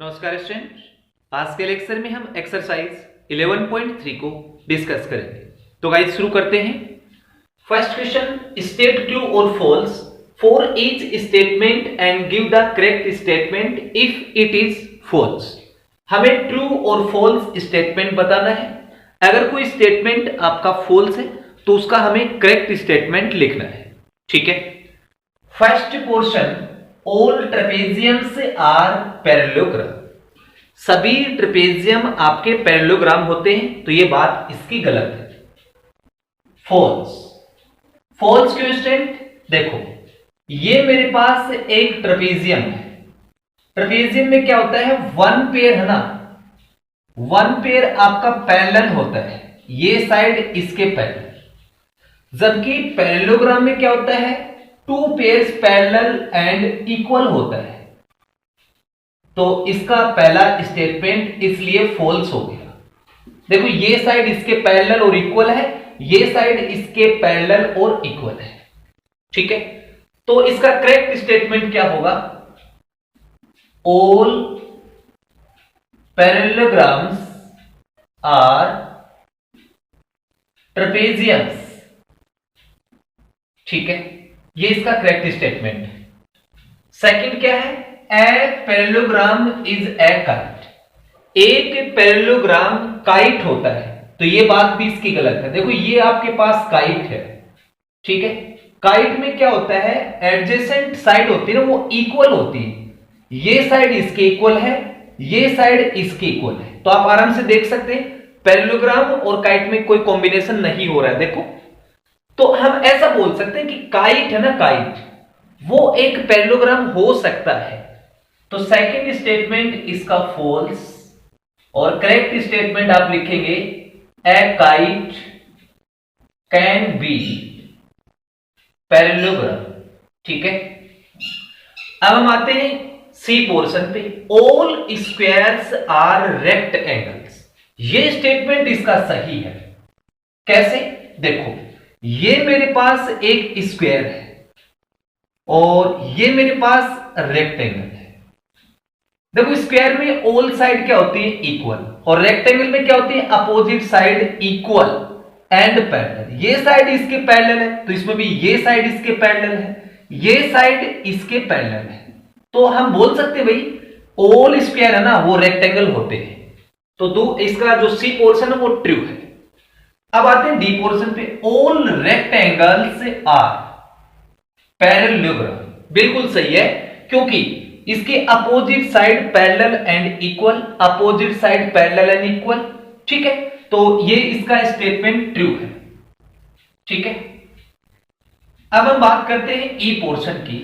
नमस्कार स्टूडेंट, आज के लेक्चर में हम एक्सरसाइज 11.3 को डिस्कस करेंगे। तो गाइस शुरू करते हैं। फर्स्ट क्वेश्चन, स्टेट ट्रू और false for each statement and give the correct statement if it is false. हमें ट्रू और फॉल्स स्टेटमेंट बताना है। अगर कोई स्टेटमेंट आपका फॉल्स है तो उसका हमें करेक्ट स्टेटमेंट लिखना है। ठीक है। First portion, all trapeziums are parallelogram. सभी ट्रेपेजियम आपके पैरेललोग्राम होते हैं, तो यह बात इसकी गलत है। फॉल्स। फॉल्स क्यों स्टूडेंट? देखो, ये मेरे पास एक ट्रेपेजियम है। ट्रेपेजियम में क्या होता है, वन पेयर है ना, वन पेयर आपका पैरेलल होता है, ये साइड इसके पैरेलल। जबकि पैरेललोग्राम में क्या होता है, two pairs parallel and equal होता है। तो इसका पहला स्टेटमेंट इसलिए फॉल्स हो गया। देखो, ये साइड इसके पैरेलल और इक्वल है, ये साइड इसके पैरेलल और इक्वल है। ठीक है। तो इसका करेक्ट स्टेटमेंट क्या होगा, ऑल पैरेललोग्राम्स आर ट्रेपेजियम्स। ठीक है, ये इसका करेक्ट स्टेटमेंट है। सेकंड क्या है, a parallelogram is a kite. एक पैरेललोग्राम काइट होता है, तो ये बात भी इसकी गलत है। देखो, ये आपके पास काइट है। ठीक है। काइट में क्या होता है, एडजेसेंट साइड होती है ना, वो इक्वल होती है। ये साइड इसके इक्वल है, ये साइड इसके इक्वल है। तो आप आराम से देख सकते हैं पैरेललोग्राम और काइट में कोई कॉम्बिनेशन नहीं हो रहा है। देखो, तो हम ऐसा बोल सकते हैं कि काइट है ना, काइट वो एक पैरेललोग्राम हो सकता है। तो सेकंड स्टेटमेंट इसका फॉल्स, और करेक्ट स्टेटमेंट आप लिखेंगे a kite can be parallelogram. ठीक है। अब हम आते हैं सी पोर्शन पे, all squares are rectangles. ये स्टेटमेंट इसका सही है। कैसे? देखो, ये मेरे पास एक स्क्वायर है और ये मेरे पास रेक्टेंगल है। देखो, स्क्वायर में ऑल साइड क्या होती है, इक्वल, और रेक्टेंगल में क्या होती है, opposite side equal and parallel. ये साइड इसके पैरेलल है, तो इसमें भी ये साइड इसके पैरेलल है, ये साइड इसके पैरेलल है। तो हम बोल सकते हैं भाई ऑल स्क्वायर है ना, वो रेक्टेंगल होते हैं। तो दो इसका जो सी पोर्शन है वो ट्रू है। अब आते हैं डी पोर्शन पे, ऑल रेक्टेंगल्स आर पैरेललोग्राम। बिल्कुल सही है, क्योंकि इसके opposite side parallel and equal, opposite side parallel and equal. ठीक है। तो ये इसका स्टेटमेंट ट्रू है। ठीक है। अब हम बात करते हैं ई पोर्शन की।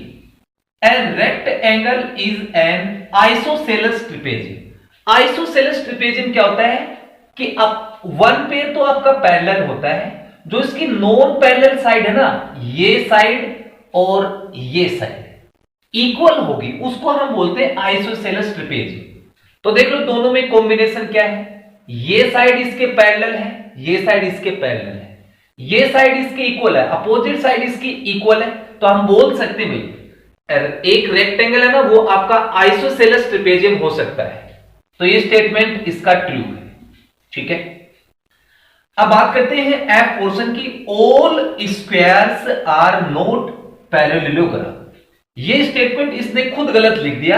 A rectangle is an isosceles trapezium. Isosceles trapezium क्या होता है कि अब वन पेयर तो आपका पैरेलल होता है, जो इसकी नॉन पैरेलल साइड है ना, ये साइड और ये साइड इक्वल होगी, उसको हम बोलते हैं आइसोसेलेस ट्रेपेजियम। तो देख लो, दोनों में कॉम्बिनेशन क्या है, ये साइड इसके पैरेलल है, ये साइड इसके पैरेलल है, ये साइड इसके इक्वल है, अपोजिट साइड इसकी इक्वल है। तो हम बोल सकते हैं भाई एक रेक्टेंगल है ना, वो आपका आइसोसेलेस ट्रेपेजियम हो सकता है। तो ये स्टेटमेंट इसका ट्रू है। ठीक है। अब बात करते हैं एफ पोर्शन की, all squares are not parallelogram. ये स्टेटमेंट इसने खुद गलत लिख दिया,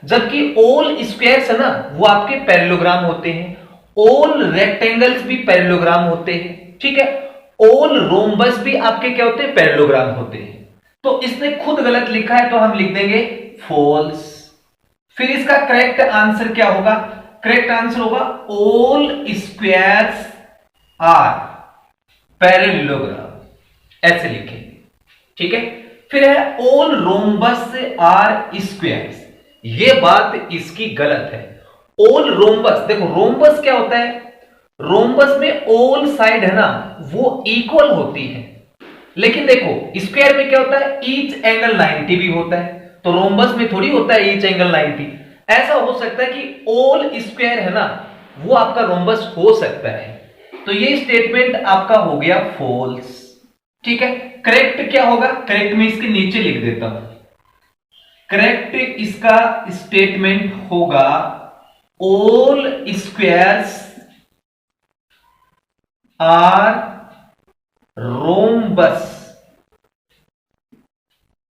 जबकि ऑल स्क्वायर्स है ना, वो आपके पैरेललोग्राम होते हैं। ऑल रेक्टेंगल्स भी पैरेललोग्राम होते हैं। ठीक है। ऑल रोम्बस भी आपके क्या होते हैं, पैरेललोग्राम होते हैं। तो इसने खुद गलत लिखा है, तो हम लिख देंगे फॉल्स। फिर इसका करेक्ट आंसर क्या होगा, करेक्ट आंसर होगा ऑल स्क्वायर्स आर पैरेललोग्राम, ऐसे लिखेंगे। ठीक है। फिर है ऑल रोम्बस आर स्क्वायर्स। ये बात इसकी गलत है। ऑल रोम्बस, देखो रोम्बस क्या होता है, रोम्बस में ऑल साइड है ना, वो इक्वल होती है। लेकिन देखो स्क्वायर में क्या होता है, ईच एंगल 90 भी होता है। तो रोम्बस में थोड़ी होता है ईच एंगल 90। ऐसा हो सकता है कि ऑल स्क्वायर है ना, वो आपका रोम्बस हो सकता है। तो ये स्टेटमेंट आपका हो गया फॉल्स। ठीक है। करेक्ट क्या होगा, करेक्ट में इसके नीचे लिख देता हूं, करेक्ट इसका स्टेटमेंट होगा all squares are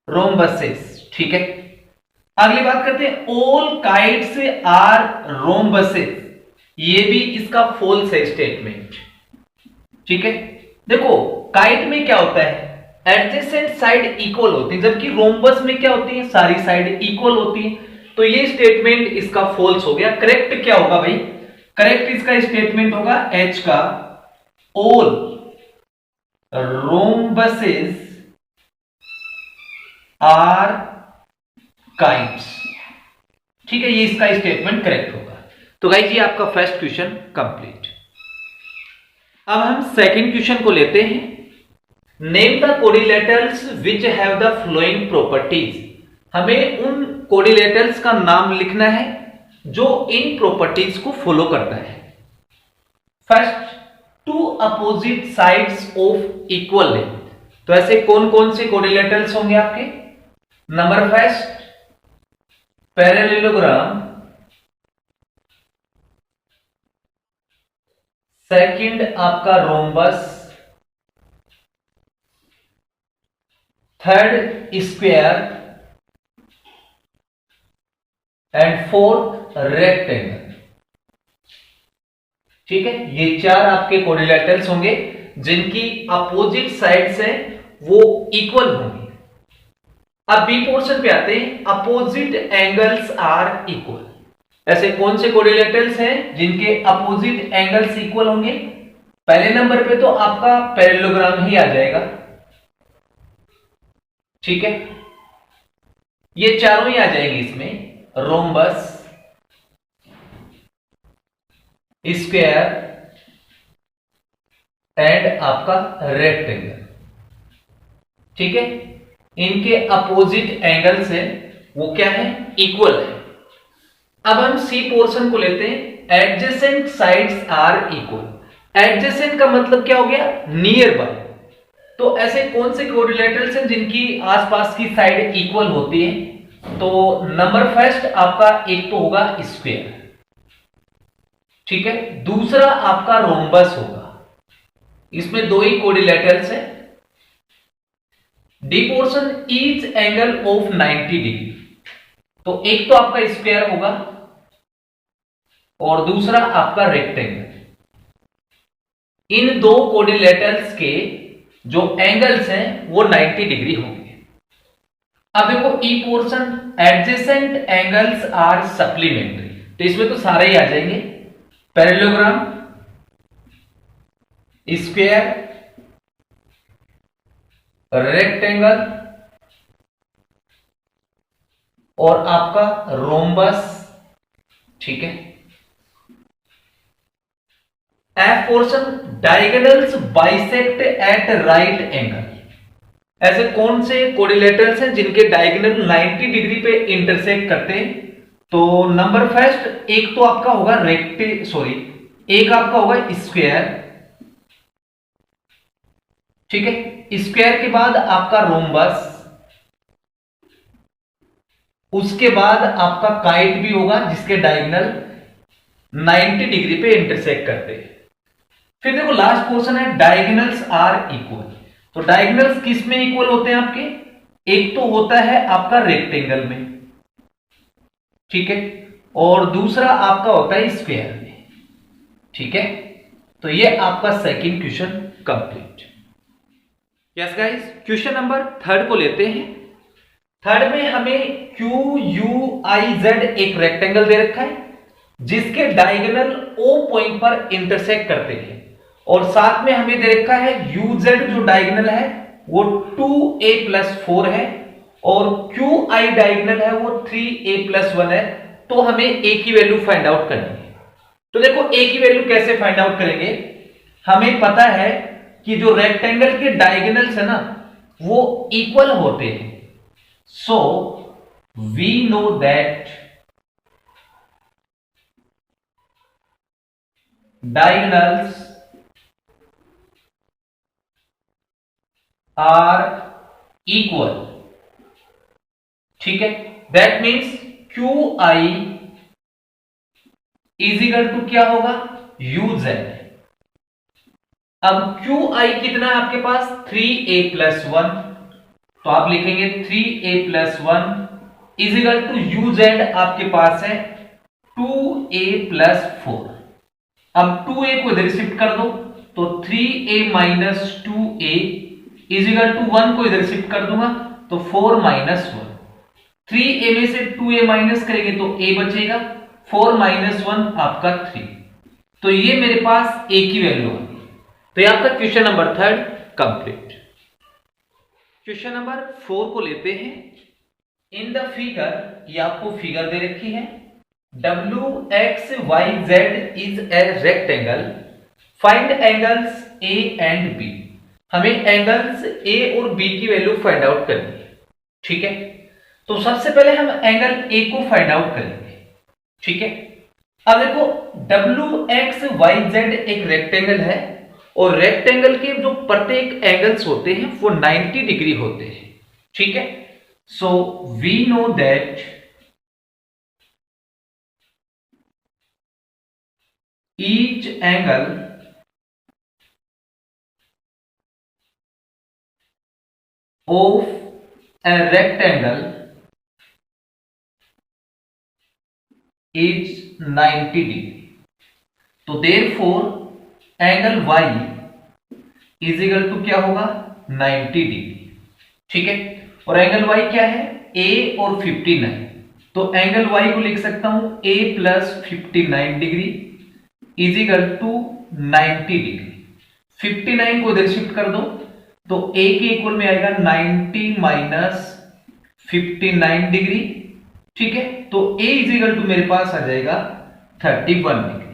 रोम्बसेस। ठीक है, अगली बात करते हैं, ऑल काइट्स आर रोम्बसेस। ये भी इसका फॉल्स है स्टेटमेंट। ठीक है, देखो काइट में क्या होता है, एडजेसेंट साइड इक्वल होती है, जबकि रोम्बस में क्या होती है, सारी साइड इक्वल होती है। तो ये स्टेटमेंट इसका फॉल्स हो गया। करेक्ट क्या होगा भाई, करेक्ट इसका स्टेटमेंट होगा एच का, ऑल रोम्बसेस आर काइट्स। ठीक है, ये इसका स्टेटमेंट करेक्ट होगा। तो गाइस ये आपका फर्स्ट क्वेश्चन कंप्लीट। अब हम सेकंड क्वेश्चन को लेते हैं। Name the quadrilaterals which have the following properties. हमें उन कोडिलेटरल्स का नाम लिखना है जो इन प्रॉपर्टीज को फॉलो करता है। First, two opposite sides of equal length. तो ऐसे कौन कौन से कोडिलेटरल्स होंगे आपके, नंबर फर्स्ट पैरेललोग्राम, सेकंड आपका rhombus, third square and fourth rectangle. ठीक है, ये चार आपके कोडिलेटरल्स होंगे जिनकी अपोजिट साइड्स है वो इक्वल होंगी। अब बी पोर्शन पे आते हैं, अपोजिट एंगल्स आर इक्वल। ऐसे कौन से कोडिलेटरल्स हैं जिनके अपोजिट एंगल्स इक्वल होंगे। पहले नंबर पे तो आपका पैरेललोग्राम ही आ जाएगा। ठीक है, ये चारों ही आ जाएंगे इसमें, रोम्बस, स्क्वायर एंड आपका रेक्टेंगल। ठीक है, इनके अपोजिट एंगल्स है वो क्या है, इक्वल है। अब हम सी पोर्शन को लेते हैं, adjacent sides are equal. Adjacent का मतलब क्या हो गया, नियर बाय। तो ऐसे कौन से कोडिलेटरल्स हैं जिनकी आसपास की साइड इक्वल होती है। तो नंबर फर्स्ट आपका एक तो होगा स्क्वायर। ठीक है, दूसरा आपका रोम्बस होगा, इसमें दो ही कोडिलेटरल्स है। D portion each angle of 90 degree. तो एक तो आपका स्क्वायर होगा और दूसरा आपका रेक्टेंगल। इन दो कोडिलेटरल्स के जो एंगल्स हैं वो 90 डिग्री होंगे। अब देखो E portion, adjacent angles are supplementary. तो इसमें तो सारे ही आ जाएंगे, पैरेललोग्राम, स्क्वायर, रेक्टेंगल और आपका रोम्बस। ठीक है, F portion, diagonals bisect at right angle. ऐसे कौन से कोडिलेटरल्स हैं जिनके डायगोनल 90 डिग्री पे इंटरसेक्ट करते हैं। तो नंबर फर्स्ट एक तो आपका होगा एक आपका होगा स्क्वायर। ठीक है, स्क्वायर के बाद आपका रोम्बस, उसके बाद आपका काइट भी होगा जिसके डायगोनल 90 डिग्री पे इंटरसेक्ट करते हैं। फिर देखो लास्ट पोर्शन है, डायगोनल्स आर इक्वल। तो डायगोनल्स किस में इक्वल होते हैं आपके, एक तो होता है आपका रेक्टेंगल में, ठीक है, और दूसरा आपका होता है स्क्वायर में। ठीक है, तो ये आपका second question complete. Yes guys, question number third को लेते हैं। थर्ड में हमें क्यू यू आई जेड एक रेक्टेंगल दे रखा है जिसके डायगोनल ओ पॉइंट पर इंटरसेक्ट करते हैं, और साथ में हमें दे रखा है यू जेड जो डायगोनल है वो 2a+4 है और क्यू आई डायगोनल है वो 3a+1 है। तो हमें a की वैल्यू फाइंड आउट करनी है। तो देखो a की वैल्यू कैसे फाइंड आउट करेंगे, हमें पता है कि जो रेक्टेंगल के डायगोनल्स है ना वो इक्वल होते हैं। So we know that diagonals are equal। ठीक है, that means QI is equal to क्या होगा, यू जेड। अब क्यू आई कितना है आपके पास, 3a+1, तो आप लिखेंगे 3a+1 is equal to U Z आपके पास है 2a+4। अब 2a को इधर शिफ्ट कर दो, तो 3a - 2a is equal to 1 को इधर शिफ्ट कर दूंगा, तो 4 - 1। 3a में से 2a माइनस करेंगे तो a बचेगा, 4 - 1 आपका 3। तो ये मेरे पास a की वैल्यू आ गई। तो ये आपका question number 3 complete. Question number 4 को लेते हैं। इन द फिगर, ये आपको फिगर दे रखी है, WXYZ is a rectangle, find angles A and B। हमें एंगल्स A और B की वैल्यू फाइंड आउट करनी है, ठीक है। तो सबसे पहले हम एंगल A को फाइंड आउट करेंगे, ठीक है। अब देखो WXYZ एक रेक्टेंगल है, और रेक्टेंगल के जो प्रत्येक एंगल्स होते हैं वो 90 डिग्री होते हैं, ठीक है। So we know that each angle of a rectangle is 90 degree। तो therefore angle y is equal to क्या होगा, 90 डिग्री, ठीक है। और एंगल y क्या है, a और 59, तो एंगल y को लिख सकता हूं a + 59 degree is equal to 90 degree. 59 को इधर शिफ्ट कर दो, तो a के इक्वल में आएगा 90 - 59 डिग्री, ठीक है। तो a इज इक्वल टू मेरे पास आ जाएगा 31 डिग्री।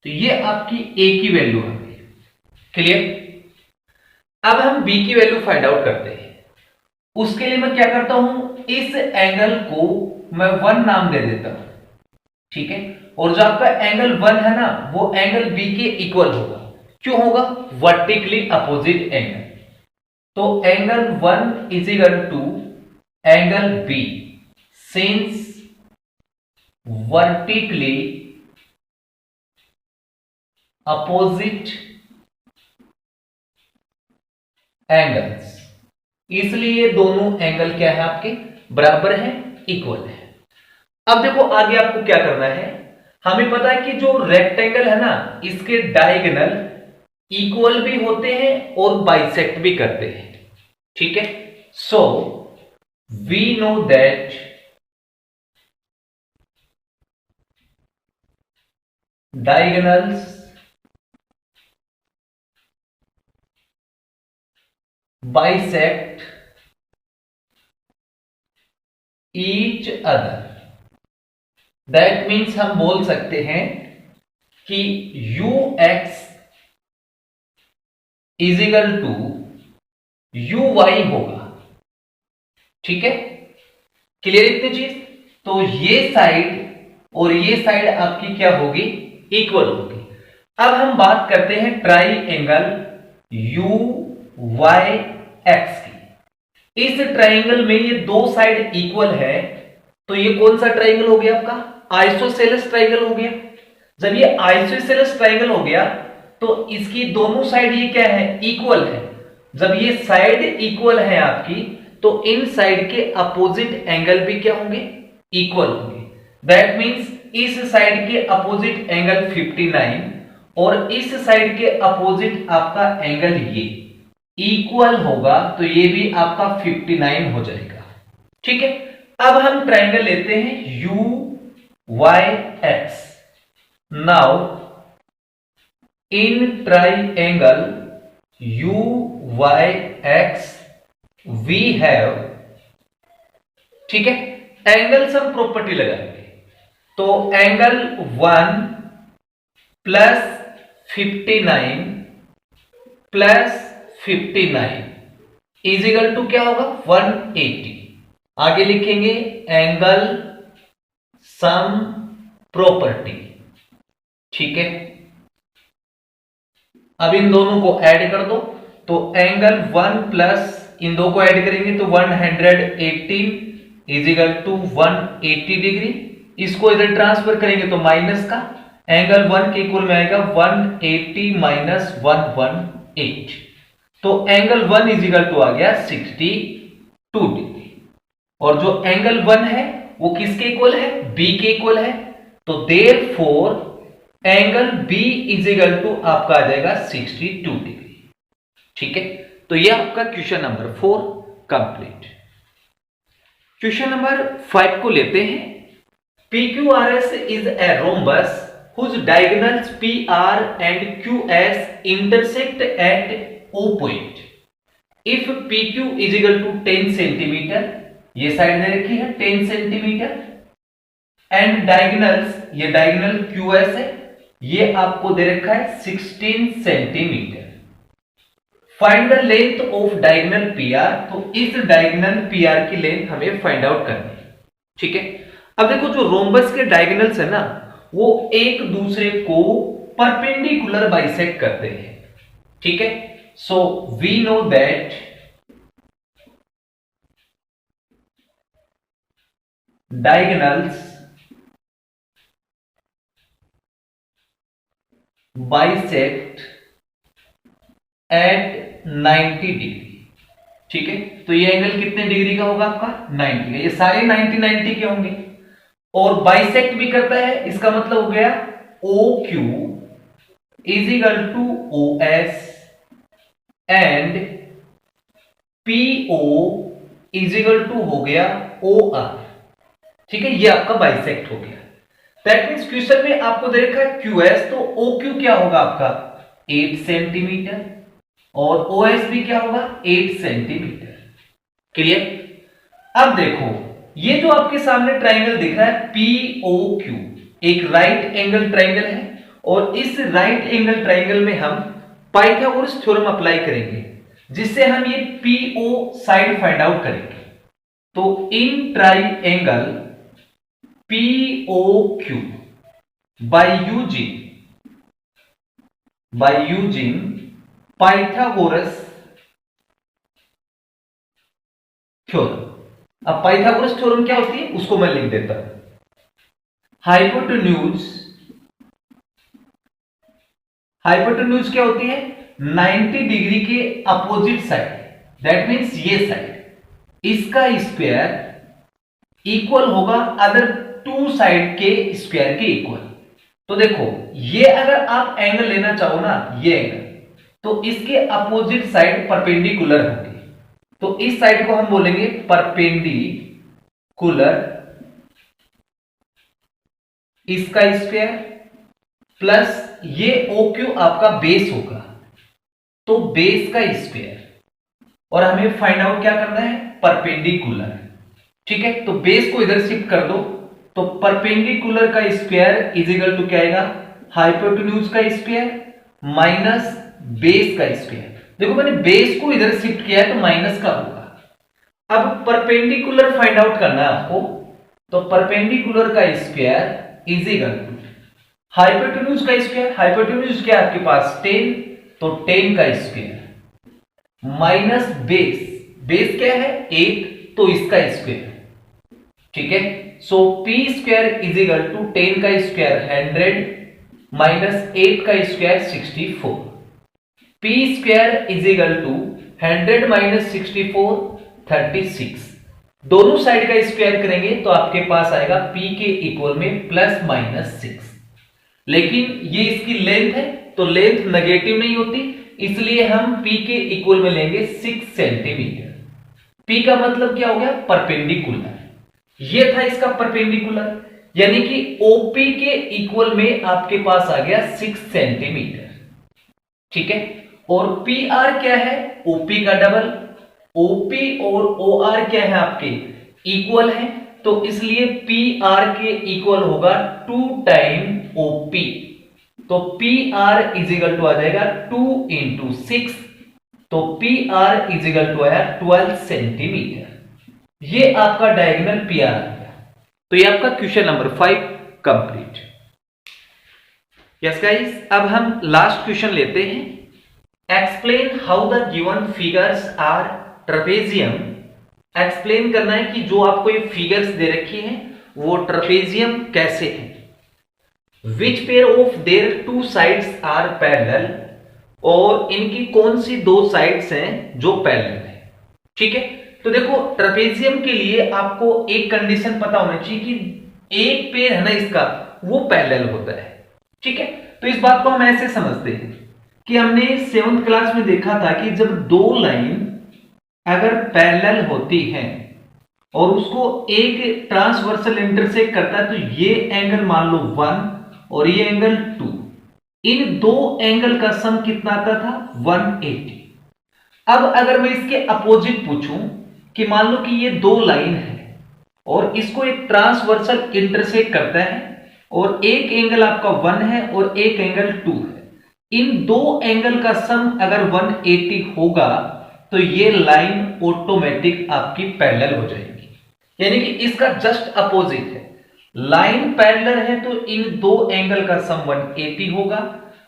तो ये आपकी a की वैल्यू आ गई, क्लियर। अब हम b की वैल्यू फाइंड आउट करते हैं। उसके लिए मैं क्या करता हूं, इस एंगल को मैं 1 नाम दे देता हूं, ठीक है। और जो आपका एंगल 1 है ना, वो एंगल b के इक्वल होगा। क्यों होगा, वर्टिकली अपोजिट एंगल। तो angle 1 is equal to angle b since vertically opposite angles, इसलिए दोनों एंगल क्या है आपके, बराबर है, इक्वल है। अब देखो आगे आपको क्या करना है। हमें पता है कि जो रेक्टेंगल है ना, इसके डायगोनल इक्वल भी होते हैं और बाइसेक्ट भी करते हैं, ठीक है। So we know that diagonals bisect each other. That means हम बोल सकते हैं कि ux is equal to uy होगा, ठीक है। क्लियर इतनी चीज। तो ये साइड और ये साइड आपकी क्या होगी, इक्वल होगी। अब हम बात करते हैं ट्राई एंगल UYX की। इस ट्राइंगल में ये दो साइड इक्वल है, तो ये कौन सा ट्राइंगल हो गया आपका, आइसोसेलेस ट्राइंगल हो गया। जब ये आइसोसेलेस ट्राइंगल हो गया तो इसकी दोनों साइड ये क्या है, इक्वल है। जब ये साइड इक्वल है आपकी, तो इन साइड के अपोजिट एंगल भी क्या होंगे, इक्वल होंगे। दैट मींस इस साइड के अपोजिट एंगल 59 और इस साइड के अपोजिट आपका एंगल ये इक्वल होगा, तो ये भी आपका 59 हो जाएगा, ठीक है। अब हम ट्राइंगल लेते हैं UYX। Now in triangle UYX we have, ठीक है, एंगल सम प्रॉपर्टी लगाएंगे। तो एंगल 1 + 59 + 59 इज इक्वल टू क्या होगा, 180। आगे लिखेंगे एंगल सम प्रॉपर्टी, ठीक है। अब इन दोनों को ऐड कर दो, तो एंगल 1 प्लस इन दो को ऐड करेंगे तो 118 इज इक्वल टू 180 डिग्री। इसको इधर ट्रांसफर करेंगे तो माइनस का, एंगल 1 के इक्वल में आएगा 180 माइनस 118। तो एंगल 1 इज इक्वल टू आ गया 62 डिग्री। और जो एंगल 1 है वो किसके इक्वल है? बी के इक्वल है। तो therefore angle B is equal to आपका आ जाएगा 62 डिग्री। ठीक है, तो ये आपका question number 4 complete. Question number 5 को लेते हैं। PQRS is a rhombus whose diagonals PR and QS intersect at O point. If PQ is equal to 10 centimetre, ये साइड दे रखी है 10 सेंटीमीटर, एंड डायगोनल्स, ये डायगोनल QS है, ये आपको दे रखा है 16 centimetre. Find the length of diagonal PR, तो इस डायगोनल PR की लेंथ हमें फाइंड आउट करनी है। ठीक है, अब देखो जो रोम्बस के डायगोनल्स है ना, वो एक दूसरे को परपेंडिकुलर बाइसेक्ट करते हैं। ठीक है, so we know that diagonals bisect at 90 degree. ठीक है, तो ये एंगल कितने डिग्री का होगा आपका? 90 का। ये सारे 90 के होंगे। और बाइसेक्ट भी करता है, इसका मतलब हो गया OQ is equal to OS and PO is equal to हो गया OR। ठीक है, ये आपका बाइसेक्ट हो गया। दैट मींस क्वेश्चन में आपको दे रखा है QS, तो OQ क्या होगा आपका? 8 सेंटीमीटर, और OS भी क्या होगा? 8 सेंटीमीटर। क्लियर? अब देखो, ये जो आपके सामने ट्राइंगल दिख रहा है POQ, एक राइट एंगल ट्राइंगल है, और इस राइट एंगल ट्राइंगल में हम पाइथागोरस थ्योरम अप्लाई करेंगे, जिससे हम ये PO साइड फाइंड आउट करेंगे। तो in triangle POQ by using Pythagoras theorem. अब पाइथागोरस थ्योरम क्या होती है उसको मैं लिख देता हूं। हाइपोटेन्यूज क्या होती है? 90 डिग्री के अपोजिट साइड, दैट मींस ये साइड, इसका स्क्वायर इक्वल होगा अदर टू साइड के स्क्वायर के इक्वल। तो देखो, ये अगर आप एंगल लेना चाहो ना, ये एंगल, तो इसके अपोजिट साइड परपेंडिकुलर होगी। तो इस साइड को हम बोलेंगे परपेंडिकुलर, इसका स्क्वायर प्लस ये OQ आपका बेस होगा, तो बेस का स्क्वायर, और हमें फाइंड आउट क्या करना है? परपेंडिकुलर। ठीक है, तो बेस को इधर शिफ्ट कर दो, तो परपेंडिकुलर का स्क्वायर इज इक्वल टू क्या आएगा? हाइपोटेन्यूज का स्क्वायर माइनस बेस का स्क्वायर। देखो, मैंने बेस को इधर शिफ्ट किया है तो माइनस का होगा। अब परपेंडिकुलर फाइंड आउट करना है आपको, तो परपेंडिकुलर का square is equal to hypotenuse का स्क्वायर। हाइपोटेन्यूज क्या है आपके पास? 10, तो 10 का स्क्वायर माइनस बेस क्या है? 8, तो इसका स्क्वायर। ठीक है, so P square is equal to 10 का स्क्वायर 100 माइनस 8 का square 64। P square is equal to 100 minus 64 36। दोनों साइड का स्क्वायर करेंगे तो आपके पास आएगा P के इक्वल में प्लस माइनस 6। लेकिन ये इसकी लेंथ है, तो लेंथ नेगेटिव नहीं होती, इसलिए हम P के इक्वल में लेंगे 6 सेंटीमीटर। P का मतलब क्या हो गया? परपेंडिकुलर। ये था इसका परपेंडिकुलर, यानी कि OP के इक्वल में आपके पास आ गया 6 सेंटीमीटर। ठीक है, और PR क्या है? OP का डबल। OP और OR क्या है आपके? इक्वल है, तो इसलिए PR के इक्वल होगा 2 टाइम OP। तो PR इज इक्वल टू आ जाएगा 2 इंटू 6, तो PR इज इक्वल टू आया 12 सेंटीमीटर। ये आपका डायगोनल PR आ गया। तो ये आपका question number 5 complete. Yes guys, अब हम लास्ट क्वेश्चन लेते हैं। Explain how the given figures are trapezium. Explain करना है कि जो आपको ये फिगर्स दे रखी हैं वो ट्रेपेजियम कैसे हैं। Which pair of their two sides are parallel, और इनकी कौन सी दो साइड्स हैं जो पैरेलल है। ठीक है, तो देखो ट्रेपेजियम के लिए आपको एक कंडीशन पता होना चाहिए कि एक पेयर है ना इसका वो पैरेलल होता है। ठीक है, तो इस बात को हम ऐसे समझते हैं कि हमने 7th क्लास में देखा था कि जब दो लाइन अगर पैरेलल होती हैं और उसको एक ट्रांसवर्सल इंटरसेक्ट करता है, तो ये एंगल मान लो 1 और ये एंगल 2, इन दो एंगल का सम कितना आता था 180। अब अगर मैं इसके अपोजिट पूछूं कि मान लो कि ये दो लाइन है और इसको एक ट्रांसवर्सल इंटरसेक्ट करता है और एक एंगल आपका 1 है और एक एंगल 2 है, इन दो एंगल का सम अगर 180 होगा तो ये लाइन ऑटोमेटिक आपकी पैरेलल हो जाएगी। यानी कि इसका जस्ट अपोजिट है, लाइन पैरेलल है तो इन दो एंगल का सम 180 होगा,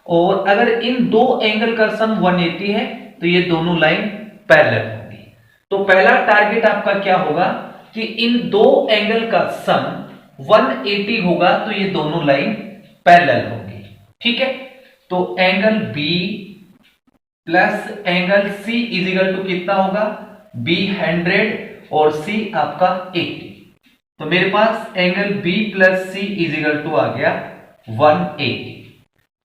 और अगर इन दो एंगल का सम 180 है तो ये दोनों लाइन पैरेलल होगी। तो पहला टारगेट आपका क्या होगा कि इन दो एंगल का सम 180 होगा तो ये दोनों लाइन पैरेलल होगी। ठीक है, तो angle B plus angle C is equal to कितना होगा, B 100 और C आपका 80। तो मेरे पास angle B plus C is equal to आ गया 180।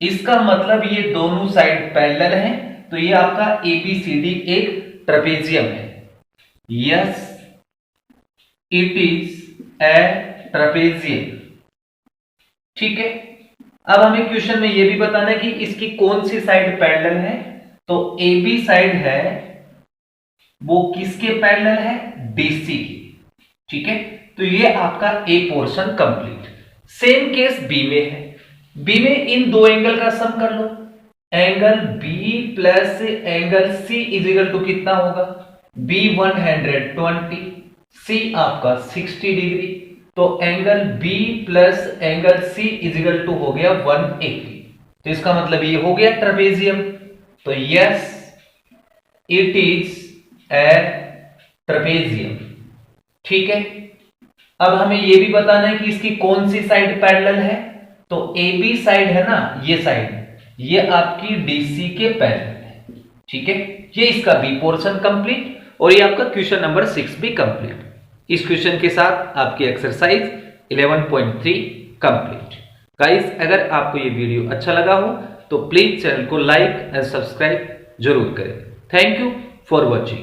इसका मतलब ये दोनों साइड पैरेलल हैं, तो ये आपका ABCD एक ट्रेपेजियम है। Yes, it is a trapezium. ठीक है, अब हमें क्वेश्चन में यह भी बताना है कि इसकी कौन सी साइड पैरेलल है। तो AB साइड है वो किसके पैरेलल है, DC की। ठीक है, तो ये आपका A portion complete. Same case B में है, B में इन दो एंगल का सम कर लो, angle B plus angle C is equal to कितना होगा, B 120, C आपका 60 डिग्री, तो angle B plus angle C is equal to हो गया 180। तो इसका मतलब ये हो गया ट्रेपेजियम। तो yes, it is a trapezium. ठीक है, अब हमें यह भी बताना है कि इसकी कौन सी साइड पैरेलल है। तो AB साइड है ना, ये साइड, ये आपकी DC के पैरेलल है। ठीक है, ये इसका B पोर्शन कंप्लीट, और ये आपका क्वेश्चन नंबर 6 भी कंप्लीट। इस क्वेश्चन के साथ आपकी एक्सरसाइज 11.3 कंप्लीट। गाइस, अगर आपको ये वीडियो अच्छा लगा हो तो प्लीज चैनल को लाइक एंड सब्सक्राइब जरूर करें। Thank you for watching.